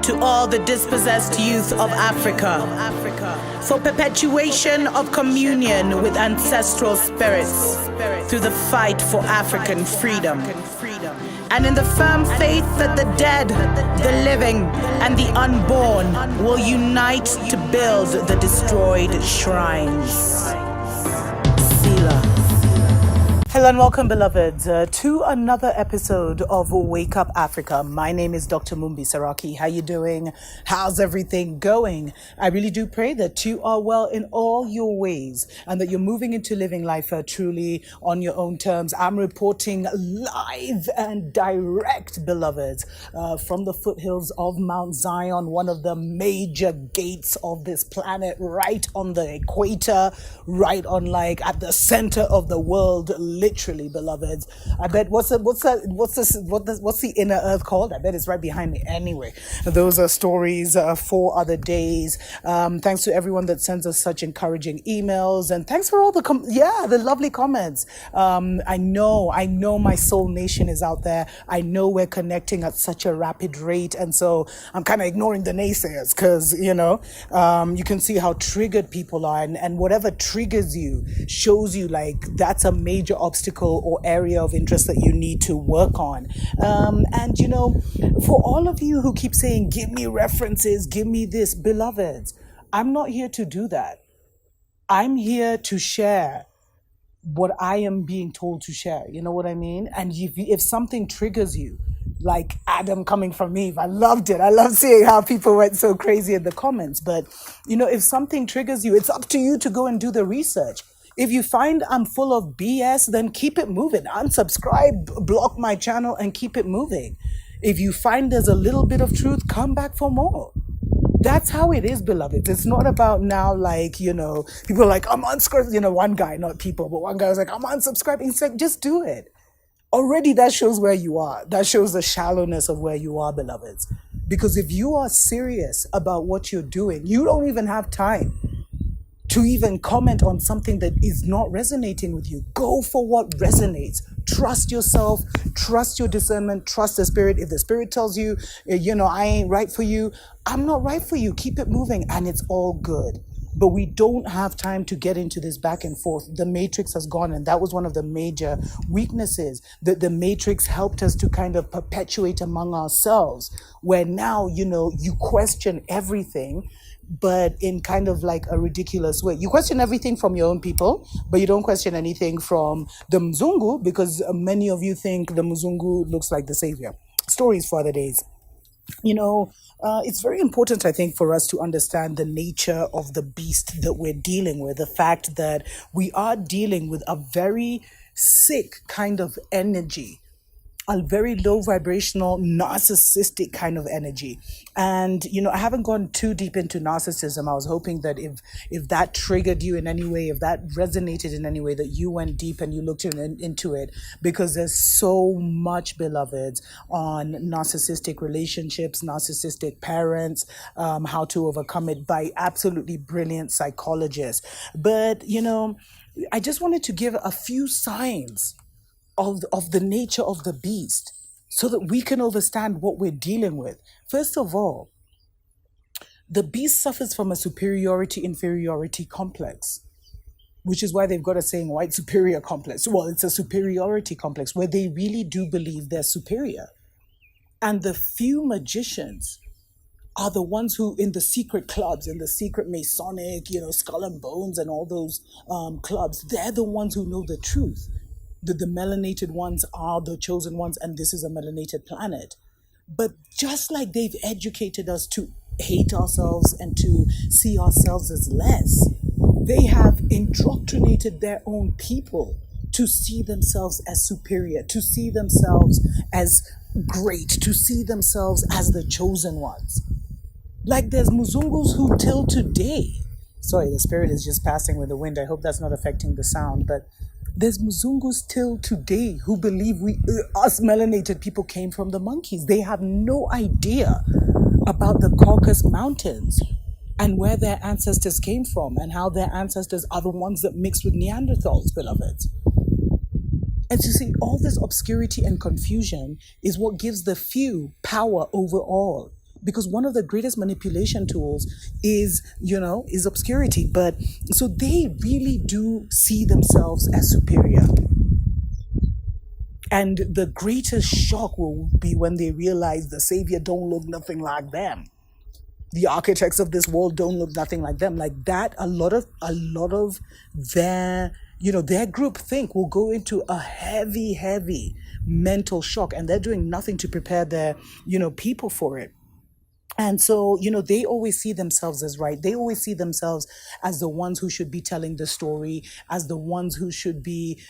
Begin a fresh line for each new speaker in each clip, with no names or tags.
to all the dispossessed youth of Africa, for perpetuation of communion with ancestral spirits through the fight for African freedom, and in the firm faith that the dead, the living, and the unborn will unite to build the destroyed shrines. Selah. Hello and welcome, beloveds, to another episode of Wake Up Africa. My name is Dr. Mumbi Saraki. How you doing? How's everything going? I really do pray that you are well in all your ways and that you're moving into living life truly on your own terms. I'm reporting live and direct, beloveds, from the foothills of Mount Zion, one of the major gates of this planet, right on the equator, right on at the center of the world. Literally, beloveds. I bet what's the inner earth called? I bet it's right behind me. Anyway, those are stories for other days. Thanks to everyone that sends us such encouraging emails, and thanks for all the lovely comments. I know my soul nation is out there. I know we're connecting at such a rapid rate, and so I'm kind of ignoring the naysayers because you can see how triggered people are, and whatever triggers you shows you that's a major obstacle or area of interest that you need to work on. And for all of you who keep saying, give me references, give me this, beloveds, I'm not here to do that. I'm here to share what I am being told to share. You know what I mean? And if something triggers you, like Adam coming from Eve, I loved it. I love seeing how people went so crazy in the comments. But, if something triggers you, it's up to you to go and do the research. If you find I'm full of BS, then keep it moving. Unsubscribe, block my channel, and keep it moving. If you find there's a little bit of truth, come back for more. That's how it is, beloved. It's not about now, people are like, I'm unsubscribing. One guy, not people, but one guy was like, I'm unsubscribing. It's like, just do it. Already that shows where you are. That shows the shallowness of where you are, beloveds. Because if you are serious about what you're doing, you don't even have time to even comment on something that is not resonating with you. Go for what resonates. Trust yourself, trust your discernment, trust the spirit. If the spirit tells you, I ain't right for you, I'm not right for you. Keep it moving, and it's all good. But we don't have time to get into this back and forth. The matrix has gone, and that was one of the major weaknesses. That the matrix helped us to kind of perpetuate among ourselves, where now, you question everything, but in kind of like a ridiculous way. You question everything from your own people, but you don't question anything from the Mzungu, because many of you think the Mzungu looks like the savior. Stories for other days. It's very important, I think, for us to understand the nature of the beast that we're dealing with, the fact that we are dealing with a very sick kind of energy, a very low vibrational, narcissistic kind of energy. And, I haven't gone too deep into narcissism. I was hoping that if that triggered you in any way, if that resonated in any way, that you went deep and you looked into it, because there's so much, beloveds, on narcissistic relationships, narcissistic parents, how to overcome it by absolutely brilliant psychologists. But, I just wanted to give a few signs of the nature of the beast so that we can understand what we're dealing with. First of all, the beast suffers from a superiority-inferiority complex, which is why they've got a saying, white superior complex. Well, it's a superiority complex where they really do believe they're superior. And the few magicians are the ones who, in the secret clubs, in the secret Masonic, Skull and Bones and all those clubs, they're the ones who know the truth. The melanated ones are the chosen ones, and this is a melanated planet. But just like they've educated us to hate ourselves and to see ourselves as less, they have indoctrinated their own people to see themselves as superior, to see themselves as great, to see themselves as the chosen ones. Like there's Muzungus who till today, sorry, the spirit is just passing with the wind. I hope that's not affecting the sound, but there's Muzungus till today who believe us melanated people came from the monkeys. They have no idea about the Caucasus Mountains and where their ancestors came from and how their ancestors are the ones that mixed with Neanderthals, beloveds. And you see, all this obscurity and confusion is what gives the few power over all. because one of the greatest manipulation tools is, is obscurity. But so they really do see themselves as superior. And the greatest shock will be when they realize the savior don't look nothing like them. The architects of this world don't look nothing like them. Like that, a lot of their, their group think will go into a heavy mental shock, and they're doing nothing to prepare their, people for it. And so, they always see themselves as right. They always see themselves as the ones who should be telling the story, as the ones who should be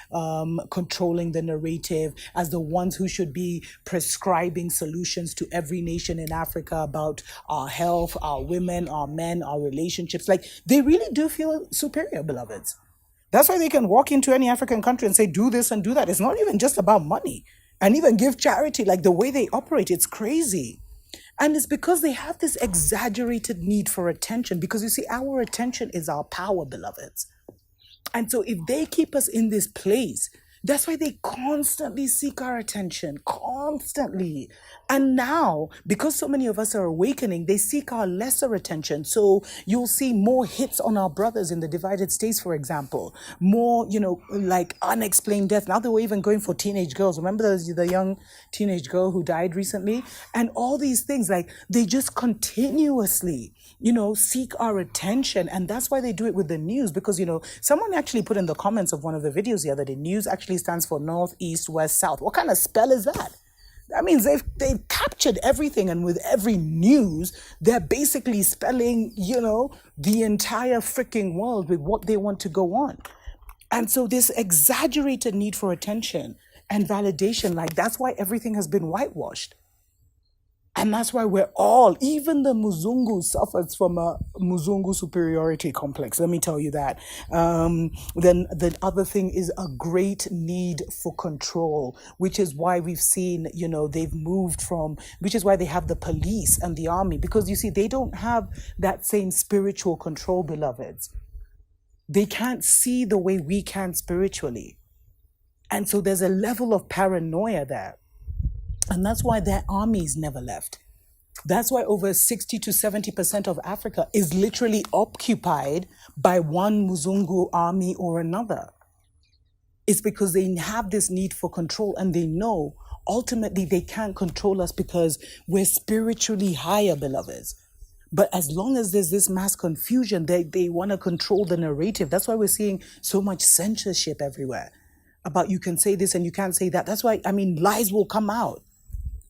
controlling the narrative, as the ones who should be prescribing solutions to every nation in Africa about our health, our women, our men, our relationships. Like, they really do feel superior, beloveds. That's why they can walk into any African country and say, do this and do that. It's not even just about money. And even give charity. Like, the way they operate, it's crazy. And it's because they have this exaggerated need for attention. Because you see, our attention is our power, beloveds. And so if they keep us in this place, that's why they constantly seek our attention, constantly. And now, because so many of us are awakening, they seek our lesser attention. So you'll see more hits on our brothers in the divided states, for example. More, like unexplained death. Now they were even going for teenage girls. Remember the young teenage girl who died recently? And all these things, like, they just continuously, seek our attention. And that's why they do it with the news. Because, someone actually put in the comments of one of the videos the other day, news actually stands for north, east, west, south. What kind of spell is that? That means they've captured everything, and with every news, they're basically spelling, the entire freaking world with what they want to go on. And so this exaggerated need for attention and validation, like, that's why everything has been whitewashed. And that's why even the Muzungu suffers from a Muzungu superiority complex. Let me tell you that. Then the other thing is a great need for control, which is why we've seen, they've moved from, which is why they have the police and the army, because you see, they don't have that same spiritual control, beloveds. They can't see the way we can spiritually. And so there's a level of paranoia there. And that's why their armies never left. That's why over 60 to 70% of Africa is literally occupied by one Muzungu army or another. It's because they have this need for control, and they know ultimately they can't control us because we're spiritually higher, beloveds. But as long as there's this mass confusion, they want to control the narrative. That's why we're seeing so much censorship everywhere about you can say this and you can't say that. That's why, lies will come out.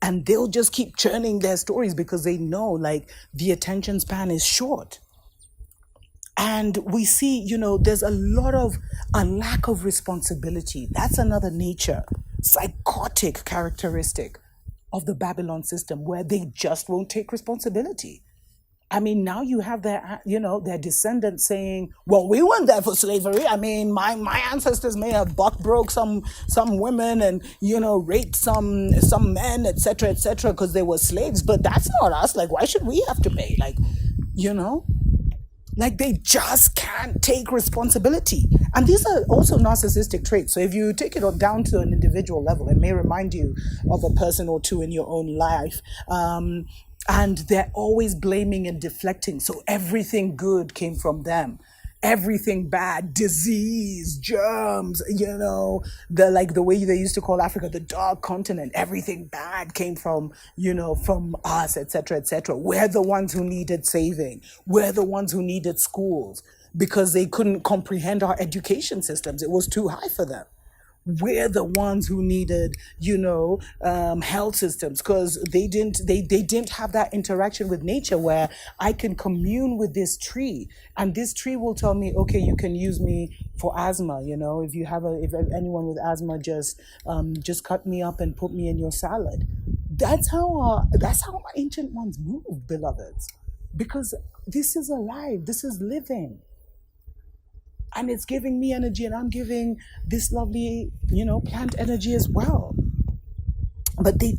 And they'll just keep churning their stories because they know, like, the attention span is short. And we see, there's a lack of responsibility. That's another psychotic characteristic of the Babylon system, where they just won't take responsibility. Now you have their descendants saying, well, we weren't there for slavery. My ancestors may have broke some women and, raped some men, etc., because they were slaves. But that's not us. Like, why should we have to pay? Like, like, they just can't take responsibility. And these are also narcissistic traits. So if you take it down to an individual level, it may remind you of a person or two in your own life. And they're always blaming and deflecting. So everything good came from them. Everything bad, disease, germs, the way they used to call Africa the dark continent. Everything bad came from, from us, etc., etc. We're the ones who needed saving. We're the ones who needed schools because they couldn't comprehend our education systems. It was too high for them. We're the ones who needed, health systems, because they didn't have that interaction with nature where I can commune with this tree, and this tree will tell me, okay, you can use me for asthma. If anyone with asthma, just cut me up and put me in your salad. That's how our ancient ones moved, beloveds, because this is alive, this is living. And it's giving me energy, and I'm giving this lovely, plant energy as well. But they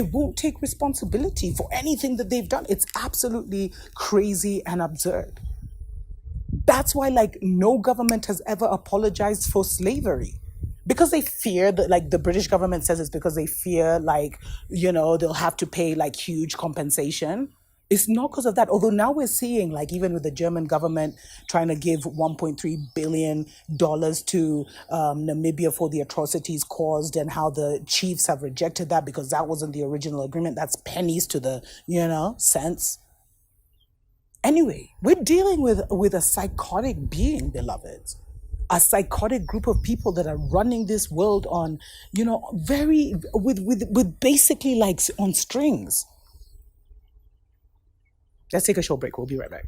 won't take responsibility for anything that they've done. It's absolutely crazy and absurd. That's why, no government has ever apologized for slavery. because they fear that, like the British government says, it's because they fear, like, they'll have to pay like huge compensation. It's not because of that. Although now we're seeing, like, even with the German government trying to give $1.3 billion to Namibia for the atrocities caused, and how the chiefs have rejected that because that wasn't the original agreement. That's pennies to the, cents. Anyway, we're dealing with a psychotic being, beloveds. A psychotic group of people that are running this world on, very with basically like on strings. Let's take a short break. We'll be right back.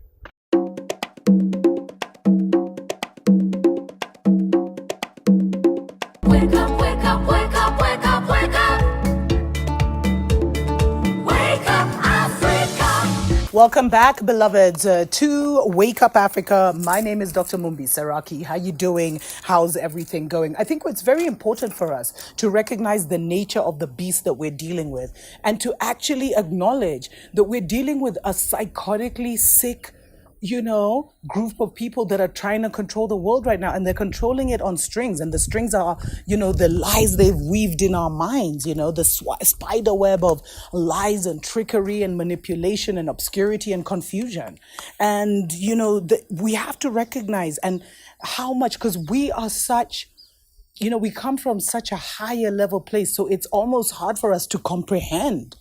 Wake up, wake up, wake up, wake up, wake up. Wake up, Africa.
Welcome back, beloveds, to Wake Up Africa. My name is Dr. Mumbi Saraki. How you doing? How's everything going? I think it's very important for us to recognize the nature of the beast that we're dealing with, and to actually acknowledge that we're dealing with a psychotically sick, group of people that are trying to control the world right now, and they're controlling it on strings. And the strings are, the lies they've weaved in our minds, the spider web of lies and trickery and manipulation and obscurity and confusion. And, we have to recognize and how much, because we are such, we come from such a higher level place. So it's almost hard for us to comprehend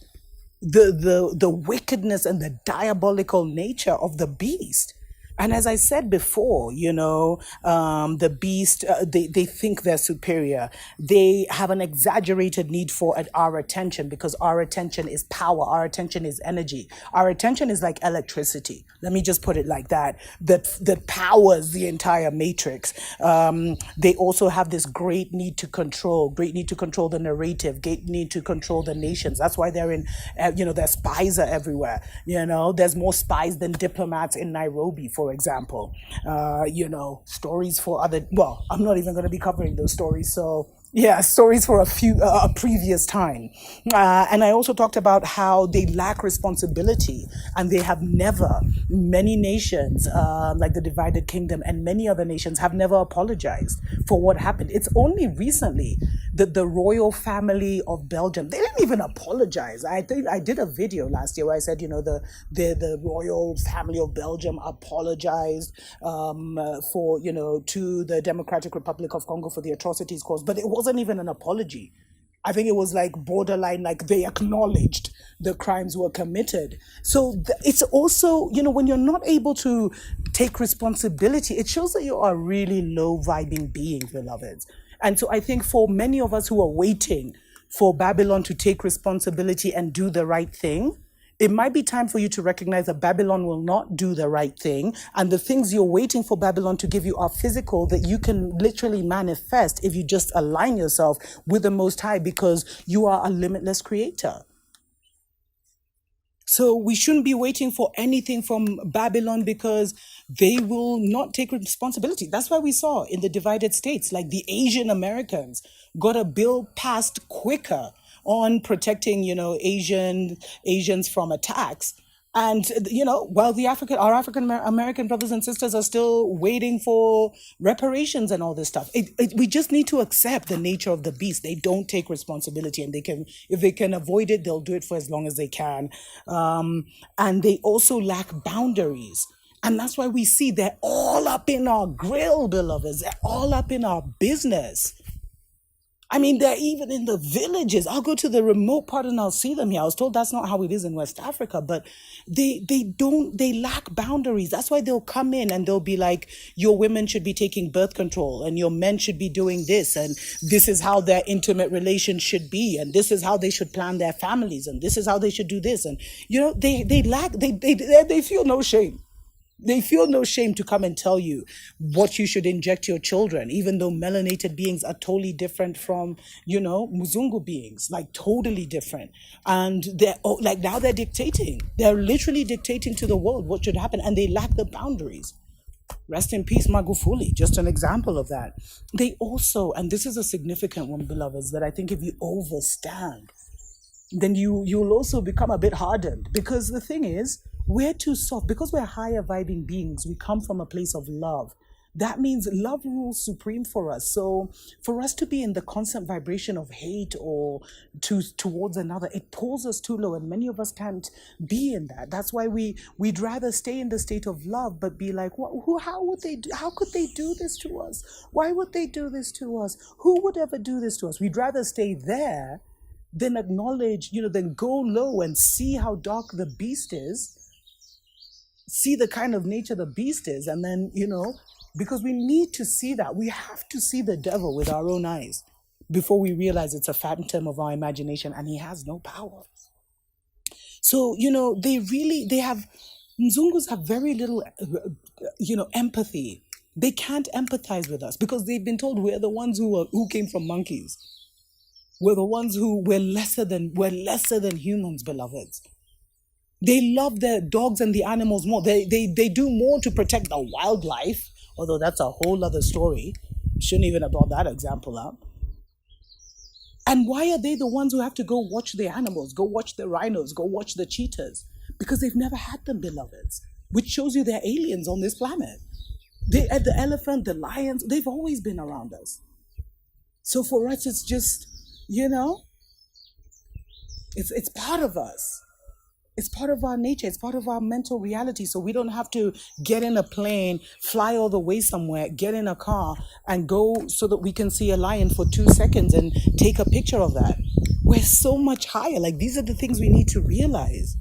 the wickedness and the diabolical nature of the beast. And as I said before, the beast, they think they're superior. They have an exaggerated need for our attention, because our attention is power. Our attention is energy. Our attention is like electricity. Let me just put it like that powers the entire matrix. They also have this great need to control the narrative, great need to control the nations. That's why they're in, their spies are everywhere. There's more spies than diplomats in Nairobi, for example. Stories for other, well, I'm not even going to be covering those stories. So yeah, stories for a previous time. And I also talked about how they lack responsibility, and they have never, many nations, like the divided kingdom and many other nations, have never apologized for what happened. It's only recently that the royal family of Belgium, they didn't even apologize. I think I did a video last year where I said, the royal family of Belgium apologized for, to the Democratic Republic of Congo for the atrocities caused, but it wasn't even an apology. I think it was like borderline, like they acknowledged the crimes were committed. So it's also, when you're not able to take responsibility, it shows that you are really low vibing beings, beloveds. And so I think for many of us who are waiting for Babylon to take responsibility and do the right thing, it might be time for you to recognize that Babylon will not do the right thing. And the things you're waiting for Babylon to give you are physical, that you can literally manifest if you just align yourself with the Most High, because you are a limitless creator. So we shouldn't be waiting for anything from Babylon, because they will not take responsibility. That's why we saw in the divided states, like the Asian Americans got a bill passed quicker on protecting, Asians from attacks. And, while our African American brothers and sisters are still waiting for reparations and all this stuff. We just need to accept the nature of the beast. They don't take responsibility, and if they can avoid it, they'll do it for as long as they can. And they also lack boundaries. And that's why we see they're all up in our grill, beloveds. They're all up in our business. I mean, they're even in the villages. I'll go to the remote part and I'll see them here. I was told that's not how it is in West Africa, but they lack boundaries. That's why they'll come in and they'll be like, your women should be taking birth control, and your men should be doing this, and this is how their intimate relations should be, and this is how they should plan their families, and this is how they should do this. And, they feel no shame. They feel no shame to come and tell you what you should inject your children, even though melanated beings are totally different from, Muzungu beings, like totally different. And they're now they're dictating. They're literally dictating to the world what should happen, and they lack the boundaries. Rest in peace, Magufuli, just an example of that. They also, and this is a significant one, beloveds, that I think if you overstand, then you'll also become a bit hardened. Because the thing is, we're too soft. Because we're higher vibing beings, we come from a place of love. That means love rules supreme for us. So for us to be in the constant vibration of hate or towards another, it pulls us too low, and many of us can't be in that. That's why we'd rather stay in the state of love, but be like, what, who, how would they do, how could they do this to us? Why would they do this to us? Who would ever do this to us? We'd rather stay there than acknowledge, then go low and see how dark the beast is, see the kind of nature the beast is, and then, because we need to see that. We have to see the devil with our own eyes before we realize it's a phantom of our imagination and he has no power. So, Mzungus have very little, empathy. They can't empathize with us because they've been told we're the ones who came from monkeys. We're the ones who we're lesser than humans, beloveds. They love their dogs and the animals more. They do more to protect the wildlife, although that's a whole other story. Shouldn't even have brought that example up. And why are they the ones who have to go watch the animals, go watch the rhinos, go watch the cheetahs? Because they've never had them, beloveds, which shows you they're aliens on this planet. The elephant, the lions, they've always been around us. So for us, it's just, it's part of us. It's part of our nature. It's part of our mental reality. So we don't have to get in a plane, fly all the way somewhere, get in a car and go so that we can see a lion for 2 seconds and take a picture of that. We're so much higher. Like, these are the things we need to realize.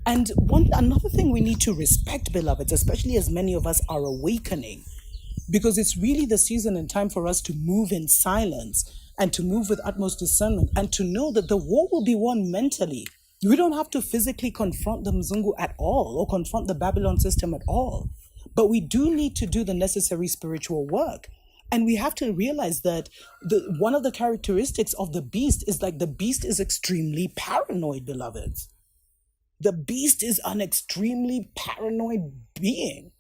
And another thing we need to respect, beloveds, especially as many of us are awakening, because it's really the season and time for us to move in silence and to move with utmost discernment and to know that the war will be won mentally. We don't have to physically confront the Mzungu at all or confront the Babylon system at all. But we do need to do the necessary spiritual work. And we have to realize that one of the characteristics of the beast is like the beast is extremely paranoid, beloveds. The beast is an extremely paranoid being.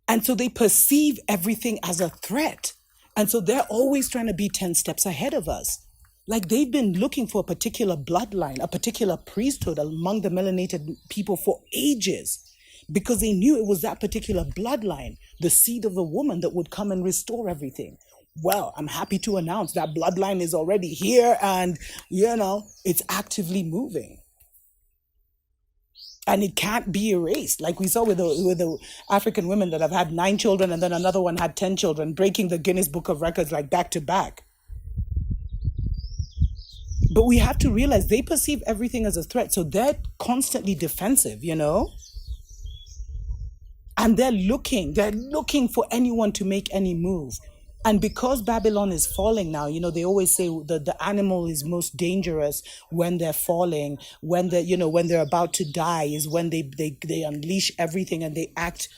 And so they perceive everything as a threat. And so they're always trying to be 10 steps ahead of us. Like, they've been looking for a particular bloodline, a particular priesthood among the melanated people for ages, because they knew it was that particular bloodline, the seed of the woman, that would come and restore everything. Well, I'm happy to announce that bloodline is already here and, it's actively moving. And it can't be erased. Like we saw with the African women that have had 9 children and then another one had 10 children, breaking the Guinness Book of Records like back to back. But we have to realize they perceive everything as a threat. So they're constantly defensive, And they're looking for anyone to make any move. And because Babylon is falling now, they always say the animal is most dangerous when they're falling, when they're about to die is when they unleash everything and they act,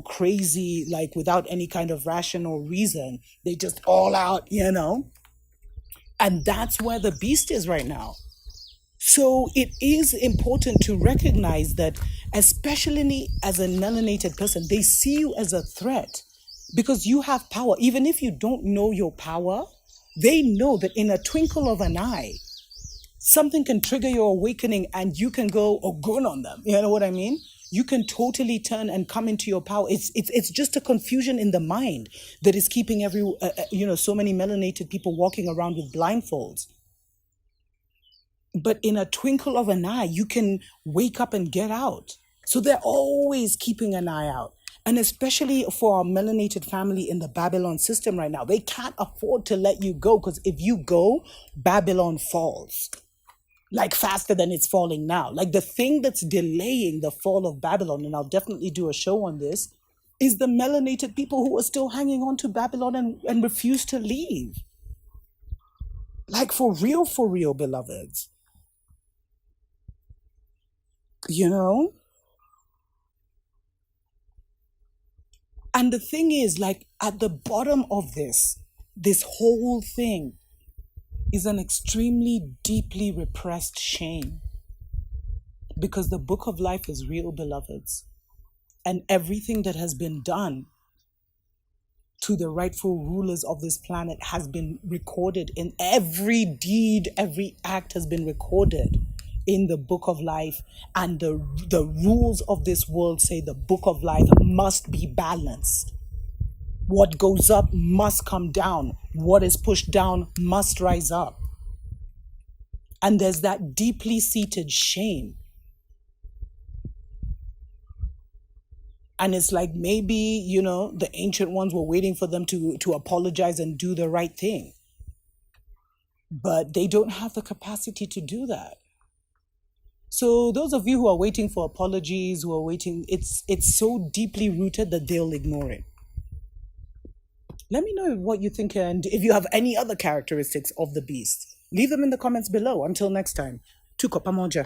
crazy, like without any kind of rational reason. They just all out, And that's where the beast is right now. So it is important to recognize that, especially as a melanated person, they see you as a threat because you have power. Even if you don't know your power, they know that in a twinkle of an eye, something can trigger your awakening and you can go ogun on them. You know what I mean? You can totally turn and come into your power. It's just a confusion in the mind that is keeping so many melanated people walking around with blindfolds. But in a twinkle of an eye, you can wake up and get out. So they're always keeping an eye out. And especially for our melanated family in the Babylon system right now, they can't afford to let you go, because if you go, Babylon falls. Like faster than it's falling now. Like the thing that's delaying the fall of Babylon, and I'll definitely do a show on this, is the melanated people who are still hanging on to Babylon and refuse to leave. Like for real, beloveds. And the thing is, like, at the bottom of this whole thing is an extremely deeply repressed shame. Because the book of life is real, beloveds. And everything that has been done to the rightful rulers of this planet has been recorded in every deed, every act has been recorded in the book of life, and the rules of this world say the book of life must be balanced. What goes up must come down. What is pushed down must rise up. And there's that deeply seated shame. And it's like maybe, the ancient ones were waiting for them to apologize and do the right thing. But they don't have the capacity to do that. So those of you who are waiting for apologies, who are waiting, it's so deeply rooted that they'll ignore it. Let me know what you think, and if you have any other characteristics of the beast, leave them in the comments below. Until next time, Tuko pamoja.